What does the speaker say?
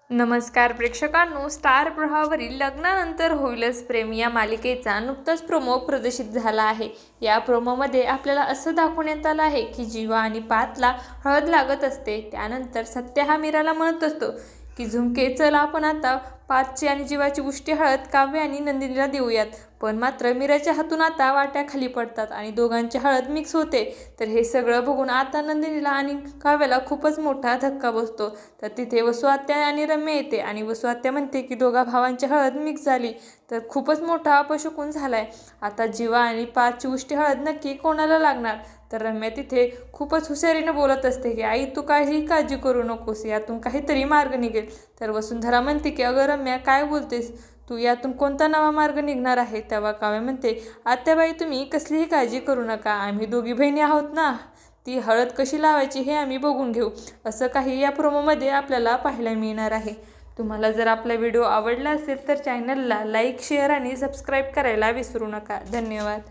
नमस्कार प्रेक्षकांनो, स्टार प्रवाहावरील लग्नानंतर होईलच प्रेम या मालिकेचा नुकताच प्रोमो प्रदर्शित झाला आहे। या प्रोमोमध्ये आपल्याला असं दाखवण्यात आलं आहे की जीवा आणि पार्थला हळद लागत असते। त्यानंतर सत्य हा मीराला म्हणत असतो की झुमके, चल आपण आता पार्थची आणि जीवाची उष्टी हळद काव्य आणि नंदिनीला देऊयात। पण मात्र मीराच्या हातून आता वाट्या खाली पडतात आणि दोघांची हळद मिक्स होते। तर हे सगळं बघून आता नंदिनीला आणि काव्याला खूपच मोठा धक्का बसतो। तर तिथे वसू आत्या आणि रम्या येते आणि वसू आत्या म्हणते की दोघा भावांची हळद मिक्स झाली तर खूपच मोठा अपशकुन झालाय। आता जीवा आणि पार्थची उष्टी हळद नक्की कोणाला लागणार? तर रम्या तिथे खूपच हुशारीनं बोलत असते की आई, तू काळजी करू नकोस, यातून काहीतरी मार्ग निघेल। तर वसुंधरा म्हणते की अगं रम्या, काय बोलतेस तू, यातून कोणता नवा मार्ग निघणार आहे? तेव्हा काव्य म्हणते, आत्याबाई तुम्ही कसलीही काळजी करू नका, आम्ही दोघी बहिणी आहोत ना, ती हळद कशी लावायची हे आम्ही बघून घेऊ। असं काही या प्रोमोमध्ये आपल्याला पाहायला मिळणार आहे। तुम्हाला जर आपला व्हिडिओ आवडला असेल तर चॅनलला लाईक, शेअर आणि सबस्क्राईब करायला विसरू नका। धन्यवाद।